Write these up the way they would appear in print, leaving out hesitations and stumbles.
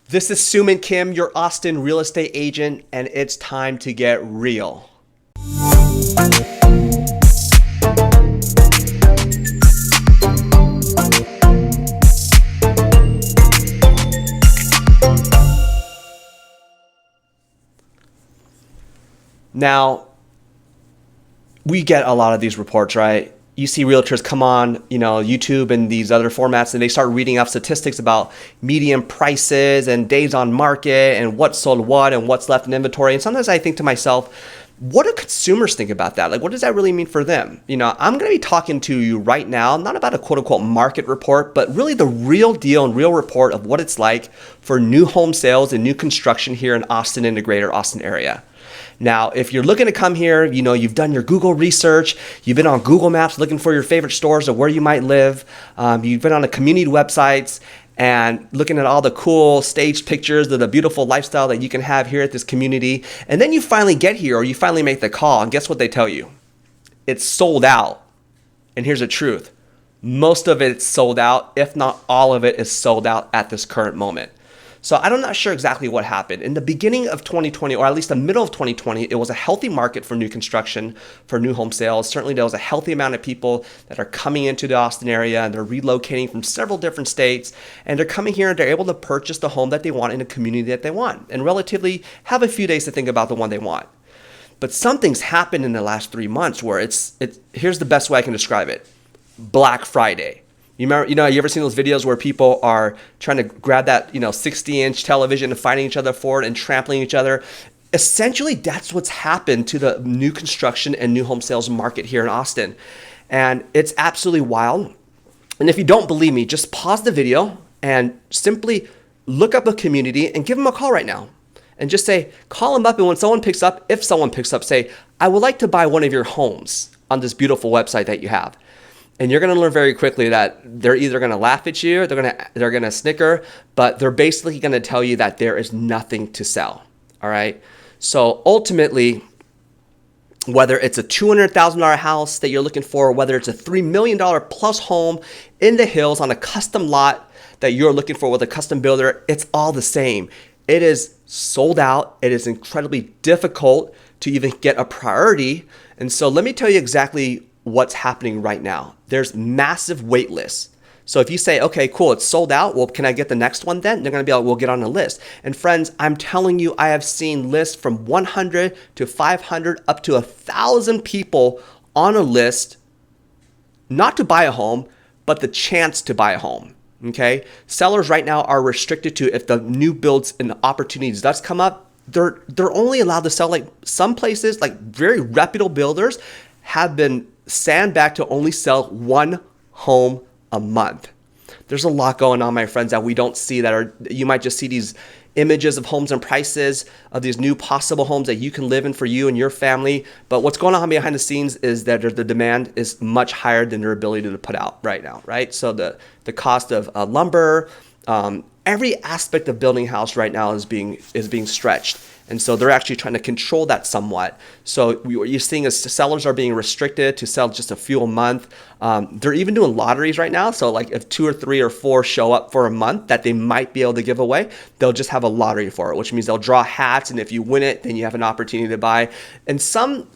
This is Soomin Kim, your Austin real estate agent, and it's time to get real. Now, we get a lot of these reports, right? You see realtors come on, YouTube and these other formats, and they start reading off statistics about median prices and days on market and what sold what and what's left in inventory. And sometimes I think to myself, what do consumers think about that? Like, what does that really mean for them? I'm going to be talking to you right now, not about a quote unquote market report, but really the real deal and real report of what it's like for new home sales and new construction here in Austin and the greater Austin area. Now, if you're looking to come here, you've done your Google research, you've been on Google Maps looking for your favorite stores or where you might live, you've been on the community websites and looking at all the cool staged pictures of the beautiful lifestyle that you can have here at this community. And then you finally get here or you finally make the call, and guess what they tell you? It's sold out. And here's the truth. Most of it's sold out, if not all of it is sold out at this current moment. So I'm not sure exactly what happened. In the beginning of 2020, or at least the middle of 2020, it was a healthy market for new construction, for new home sales. Certainly there was a healthy amount of people that are coming into the Austin area and they're relocating from several different states. And they're coming here and they're able to purchase the home that they want in a community that they want and relatively have a few days to think about the one they want. But something's happened in the last 3 months where here's the best way I can describe it. Black Friday. You remember, you ever seen those videos where people are trying to grab that, 60-inch television and fighting each other for it and trampling each other? Essentially, that's what's happened to the new construction and new home sales market here in Austin. And it's absolutely wild. And if you don't believe me, just pause the video and simply look up a community and give them a call right now. And just say, call them up. And when someone picks up, if someone picks up, say, I would like to buy one of your homes on this beautiful website that you have. And you're going to learn very quickly that they're either going to laugh at you, or they're going to snicker, but they're basically going to tell you that there is nothing to sell. All right. So ultimately, whether it's a $200,000 house that you're looking for, whether it's a $3 million plus home in the hills on a custom lot that you're looking for with a custom builder, it's all the same. It is sold out. It is incredibly difficult to even get a priority. And so let me tell you exactly what's happening right now. There's massive wait lists. So if you say, okay, cool, it's sold out. Well, can I get the next one then? They're going to be like, we'll get on a list. And friends, I'm telling you, I have seen lists from 100 to 500 up to 1,000 people on a list, not to buy a home, but the chance to buy a home. Okay. Sellers right now are restricted to, if the new builds and opportunities does come up, they're only allowed to sell, like some places, like very reputable builders have been sandbagged to only sell one home a month. There's a lot going on, my friends, that we don't see you might just see these images of homes and prices of these new possible homes that you can live in for you and your family. But what's going on behind the scenes is that the demand is much higher than their ability to put out right now, right? So the cost of lumber, every aspect of building a house right now is being stretched. And so they're actually trying to control that somewhat. So what you're seeing is sellers are being restricted to sell just a few a month. They're even doing lotteries right now. So like if 2 or 3 or 4 show up for a month that they might be able to give away, they'll just have a lottery for it, which means they'll draw hats. And if you win it, then you have an opportunity to buy. And some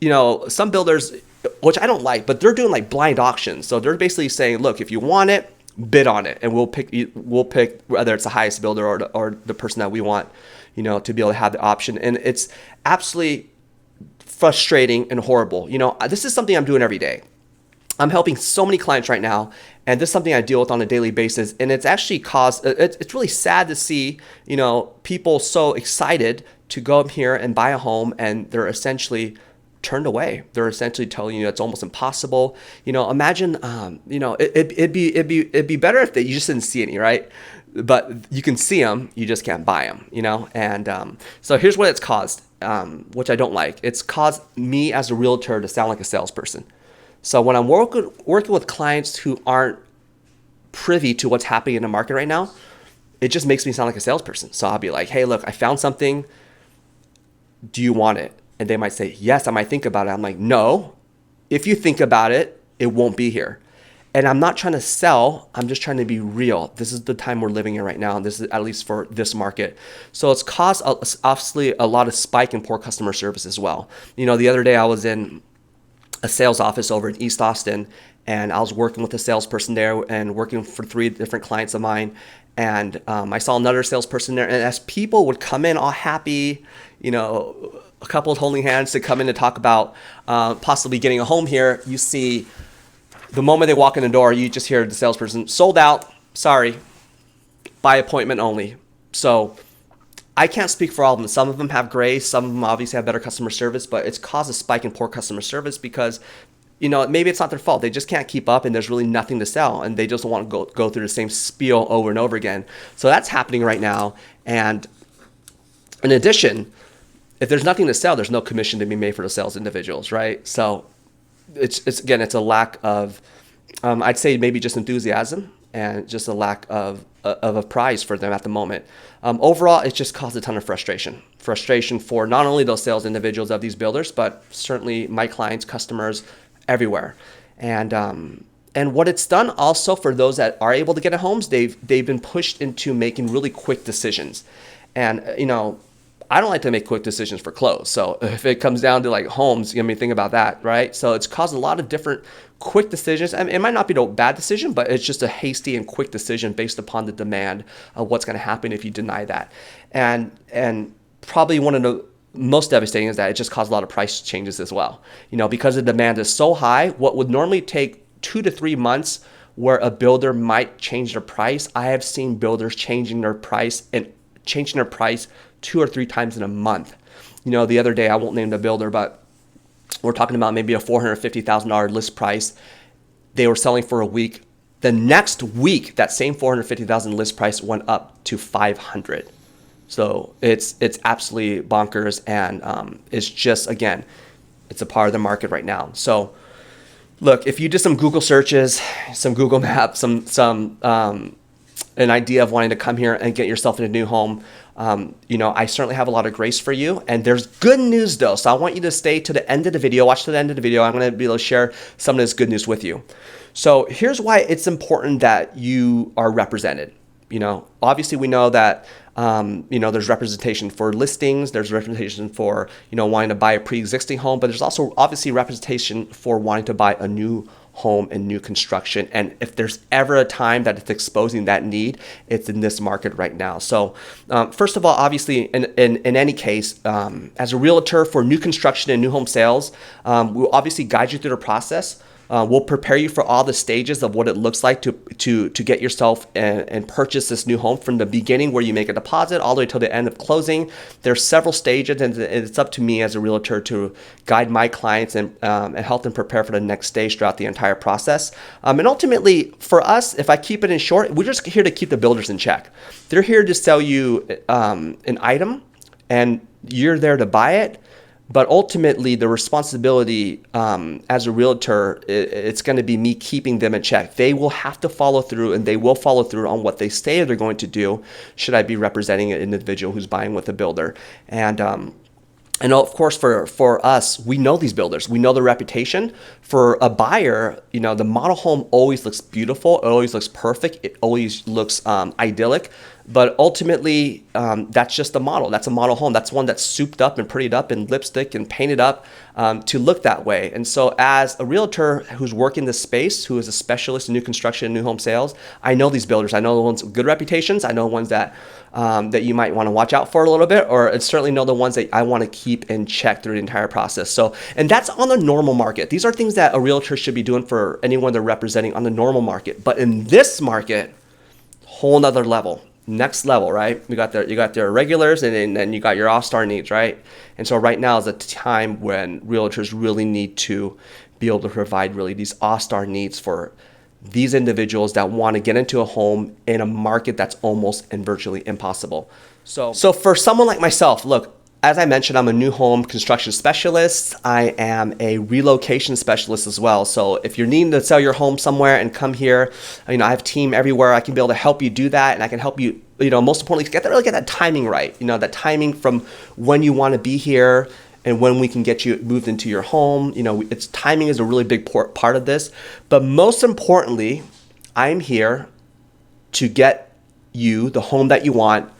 builders, which I don't like, but they're doing like blind auctions. So they're basically saying, look, if you want it, bid on it, and we'll pick whether it's the highest builder or the person that we want, to be able to have the option. And it's absolutely frustrating and horrible. This is something I'm doing every day. I'm helping so many clients right now, and this is something I deal with on a daily basis. And it's actually it's really sad to see, people so excited to go up here and buy a home, and they're essentially turned away. They're essentially telling you it's almost impossible. Imagine, it'd be better if you just didn't see any, right? But you can see them, you just can't buy them, And so here's what it's caused, which I don't like. It's caused me as a realtor to sound like a salesperson. So when I'm working with clients who aren't privy to what's happening in the market right now, it just makes me sound like a salesperson. So I'll be like, hey, look, I found something. Do you want it? And they might say, yes, I might think about it. I'm like, no, if you think about it, it won't be here. And I'm not trying to sell, I'm just trying to be real. This is the time we're living in right now, and this is at least for this market. So it's caused obviously a lot of spike in poor customer service as well. The other day I was in a sales office over in East Austin, and I was working with a salesperson there and working for 3 different clients of mine. And I saw another salesperson there, and as people would come in all happy, a couple holding hands to come in to talk about possibly getting a home here, you see the moment they walk in the door, you just hear the salesperson, sold out, sorry, by appointment only. So I can't speak for all of them. Some of them have grace, some of them obviously have better customer service, but it's caused a spike in poor customer service because maybe it's not their fault. They just can't keep up, and there's really nothing to sell, and they just don't want to go through the same spiel over and over again. So that's happening right now. And in addition, if there's nothing to sell, there's no commission to be made for the sales individuals, right? So it's a lack of, I'd say maybe just enthusiasm and just a lack of a prize for them at the moment. Overall, it just caused a ton of frustration for not only those sales individuals of these builders, but certainly my clients, customers, everywhere. And what it's done also for those that are able to get a homes, they've been pushed into making really quick decisions. And I don't like to make quick decisions for clothes. So if it comes down to like homes, think about that, right? So it's caused a lot of different quick decisions. I mean, it might not be a bad decision, but it's just a hasty and quick decision based upon the demand of what's going to happen if you deny that. And probably one of the most devastating is that it just caused a lot of price changes as well. Because the demand is so high, what would normally take 2 to 3 months where a builder might change their price, I have seen builders changing their price 2 or 3 times in a month. The other day, I won't name the builder, but we're talking about maybe a $450,000 list price. They were selling for a week. The next week, that same $450,000 list price went up to $500,000. So it's absolutely bonkers, and it's just, again, it's a part of the market right now. So look, if you did some Google searches, some Google Maps, an idea of wanting to come here and get yourself in a new home, I certainly have a lot of grace for you. And there's good news though. So I want you to stay to the end of the video, watch to the end of the video. I'm going to be able to share some of this good news with you. So here's why it's important that you are represented. Obviously we know that, there's representation for listings, there's representation for, wanting to buy a pre-existing home, but there's also obviously representation for wanting to buy a new home and new construction. And if there's ever a time that it's exposing that need, it's in this market right now. So first of all, obviously in any case, as a realtor for new construction and new home sales, we'll obviously guide you through the process. We'll prepare you for all the stages of what it looks like to get yourself and purchase this new home from the beginning where you make a deposit all the way till the end of closing. There's several stages, and it's up to me as a realtor to guide my clients and help them prepare for the next stage throughout the entire process. And ultimately, for us, if I keep it in short, we're just here to keep the builders in check. They're here to sell you an item, and you're there to buy it. But ultimately, the responsibility as a realtor, it's going to be me keeping them in check. They will have to follow through, and they will follow through on what they say they're going to do should I be representing an individual who's buying with a builder. And of course, for us, we know these builders. We know their reputation. For a buyer, the model home always looks beautiful. It always looks perfect. It always looks idyllic. But ultimately, that's just a model. That's a model home. That's one that's souped up and prettied up and lipstick and painted up to look that way. And so as a realtor who's working this space, who is a specialist in new construction and new home sales, I know these builders. I know the ones with good reputations. I know ones that you might want to watch out for a little bit, or certainly know the ones that I want to keep in check through the entire process. So, and that's on the normal market. These are things that a realtor should be doing for anyone they're representing on the normal market. But in this market, whole nother level. Next level, right? You got their regulars, and then you got your all-star needs, right? And so right now is a time when realtors really need to be able to provide really these all-star needs for these individuals that want to get into a home in a market that's almost and virtually impossible. So for someone like myself, look, as I mentioned, I'm a new home construction specialist. I am a relocation specialist as well. So if you're needing to sell your home somewhere and come here, I have a team everywhere. I can be able to help you do that, and I can help you, most importantly, get that timing right. That timing from when you want to be here and when we can get you moved into your home. It's timing is a really big part of this. But most importantly, I'm here to get you the home that you want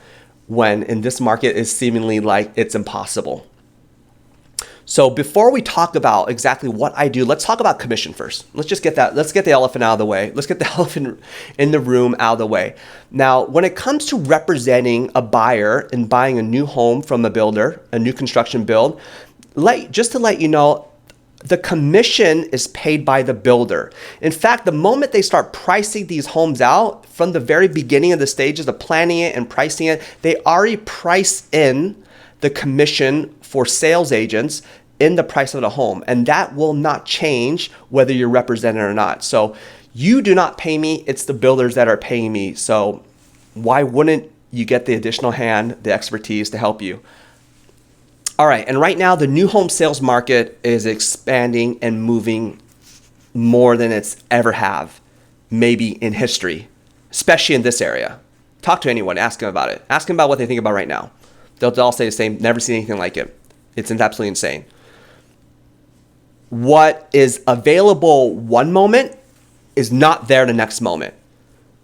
when in this market is seemingly like it's impossible. So before we talk about exactly what I do, let's talk about commission first. Let's get the elephant out of the way. Let's get the elephant in the room out of the way. Now, when it comes to representing a buyer and buying a new home from a builder, a new construction build, just to let you know, the commission is paid by the builder. In fact, the moment they start pricing these homes out, from the very beginning of the stages of planning it and pricing it, they already price in the commission for sales agents in the price of the home. And that will not change whether you're represented or not. So you do not pay me, it's the builders that are paying me. So why wouldn't you get the additional hand, the expertise to help you? All right, and right now the new home sales market is expanding and moving more than it's ever have, maybe in history, especially in this area. Talk to anyone, ask them about it. Ask them about what they think about right now. They'll all say the same, never seen anything like it. It's absolutely insane. What is available one moment is not there the next moment.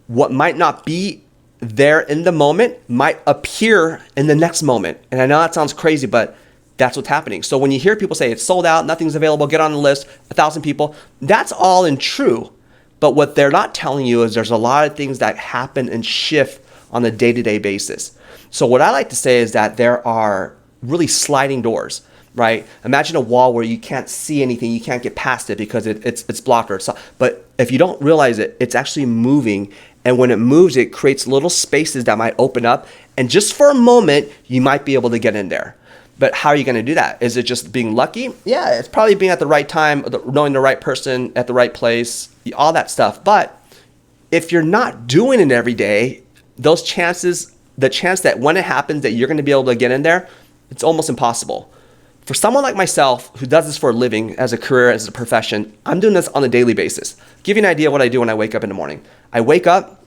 What might not be there in the moment might appear in the next moment. And I know that sounds crazy, but that's what's happening. So when you hear people say it's sold out, nothing's available, get on the list, 1,000 people, that's all in true. But what they're not telling you is there's a lot of things that happen and shift on a day-to-day basis. So what I like to say is that there are really sliding doors, right? Imagine a wall where you can't see anything, you can't get past it because it's blocked but if you don't realize it, it's actually moving. And when it moves, it creates little spaces that might open up. And just for a moment, you might be able to get in there. But how are you going to do that? Is it just being lucky? Yeah, it's probably being at the right time, knowing the right person at the right place, all that stuff. But if you're not doing it every day, the chance that when it happens that you're going to be able to get in there, it's almost impossible. For someone like myself who does this for a living, as a career, as a profession, I'm doing this on a daily basis. Give you an idea of what I do when I wake up in the morning. I wake up,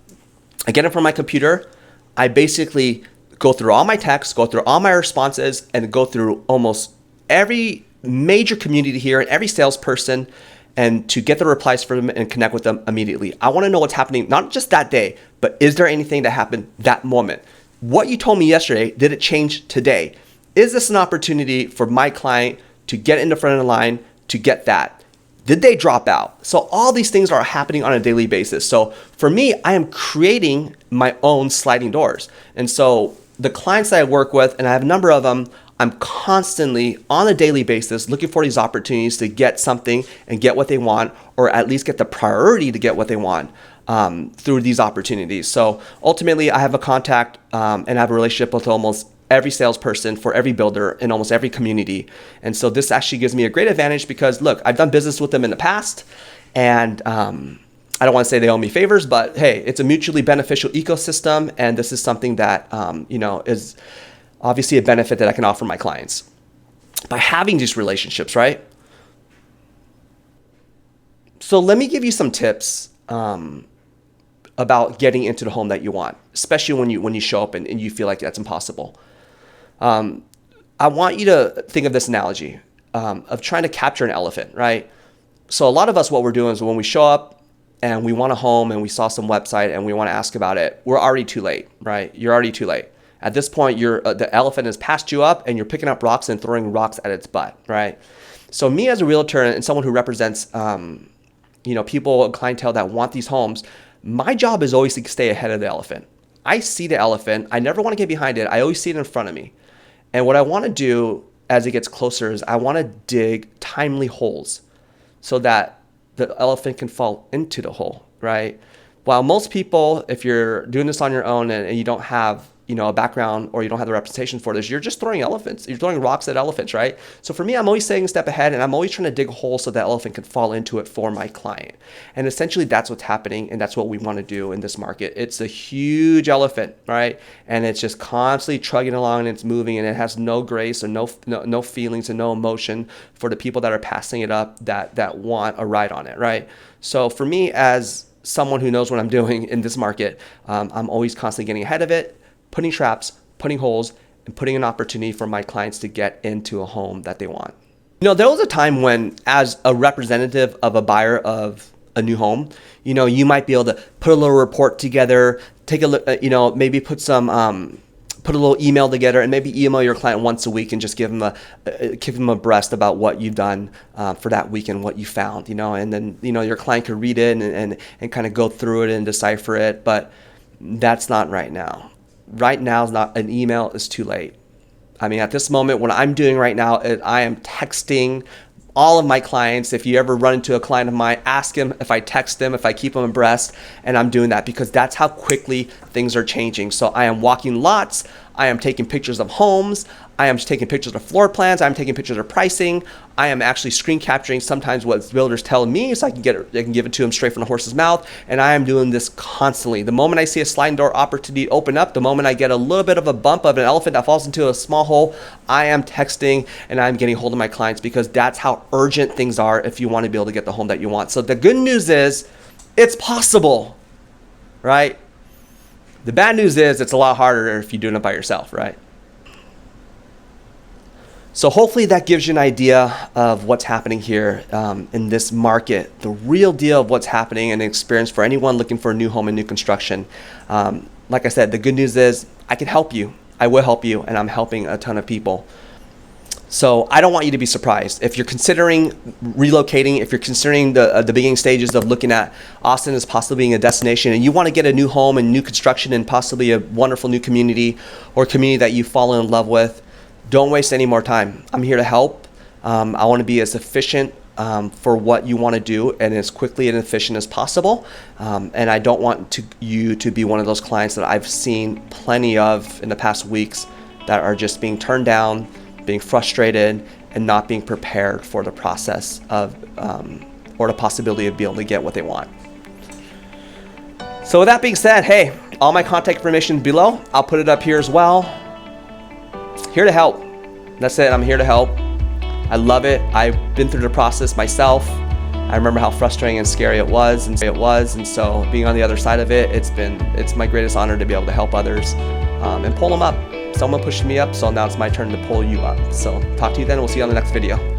I get in front of my computer, I basically go through all my texts, go through all my responses, and go through almost every major community here and every salesperson, and to get the replies for them and connect with them immediately. I want to know what's happening, not just that day, but is there anything that happened that moment? What you told me yesterday, did it change today? Is this an opportunity for my client to get in the front of the line to get that? Did they drop out? So all these things are happening on a daily basis. So for me, I am creating my own sliding doors. And so the clients that I work with, and I have a number of them, I'm constantly on a daily basis looking for these opportunities to get something and get what they want, or at least get the priority to get what they want through these opportunities. So ultimately, I have a contact and I have a relationship with almost every salesperson for every builder in almost every community. And so this actually gives me a great advantage because, look, I've done business with them in the past, and I don't want to say they owe me favors, but hey, it's a mutually beneficial ecosystem, and this is something that is obviously a benefit that I can offer my clients by having these relationships, right? So let me give you some tips about getting into the home that you want, especially when you show up and you feel like that's impossible. I want you to think of this analogy of trying to capture an elephant, right? So a lot of us, what we're doing is when we show up and we want a home and we saw some website and we want to ask about it, we're already too late, right? You're already too late. At this point, the elephant has passed you up and you're picking up rocks and throwing rocks at its butt, right? So me as a realtor and someone who represents people and clientele that want these homes, my job is always to stay ahead of the elephant. I see the elephant. I never want to get behind it. I always see it in front of me. And what I want to do as it gets closer is I want to dig timely holes so that the elephant can fall into the hole, right? While most people, if you're doing this on your own and you don't have a background or you don't have the representation for this, you're just throwing elephants. You're throwing rocks at elephants, right? So for me, I'm always staying a step ahead and I'm always trying to dig a hole so that elephant can fall into it for my client. And essentially that's what's happening, and that's what we want to do in this market. It's a huge elephant, right? And it's just constantly trudging along and it's moving, and it has no grace and no feelings and no emotion for the people that are passing it up that want a ride on it, right? So for me, as someone who knows what I'm doing in this market, I'm always constantly getting ahead of it, putting traps, putting holes, and putting an opportunity for my clients to get into a home that they want. You know, there was a time when, as a representative of a buyer of a new home, you know, you might be able to put a little report together, take a look, you know, maybe put a little email together, and maybe email your client once a week and just give them a breast about what you've done for that week and what you found, you know, and then, you know, your client could read it and kind of go through it and decipher it. But that's not right now. Right now is not, an email is too late. I mean, at this moment, what I'm doing right now is I am texting all of my clients. If you ever run into a client of mine, ask him if I text them, if I keep them abreast, and I'm doing that because that's how quickly things are changing. So I am walking lots, I am taking pictures of homes, I am taking pictures of floor plans, I'm taking pictures of pricing, I am actually screen capturing sometimes what builders tell me so I can give it to them straight from the horse's mouth, and I am doing this constantly. The moment I see a sliding door opportunity open up, the moment I get a little bit of a bump of an elephant that falls into a small hole, I am texting and I'm getting hold of my clients because that's how urgent things are if you want to be able to get the home that you want. So the good news is it's possible, right? The bad news is it's a lot harder if you're doing it by yourself, right? So hopefully that gives you an idea of what's happening here in this market, the real deal of what's happening and an experience for anyone looking for a new home and new construction. Like I said, the good news is I can help you. I will help you, and I'm helping a ton of people. So I don't want you to be surprised. If you're considering relocating, if you're considering the beginning stages of looking at Austin as possibly being a destination, and you want to get a new home and new construction and possibly a wonderful new community or community that you fall in love with, don't waste any more time. I'm here to help. I want to be as efficient for what you want to do and as quickly and efficient as possible. And I don't want you to be one of those clients that I've seen plenty of in the past weeks that are just being turned down, being frustrated, and not being prepared for the process of or the possibility of being able to get what they want. So with that being said, hey, all my contact information is below. I'll put it up here as well. Here to help. That's it. I'm here to help. I love it. I've been through the process myself. I remember how frustrating and scary it was, and so being on the other side of it, it's my greatest honor to be able to help others and pull them up. Someone pushed me up, so now it's my turn to pull you up. So talk to you then. We'll see you on the next video.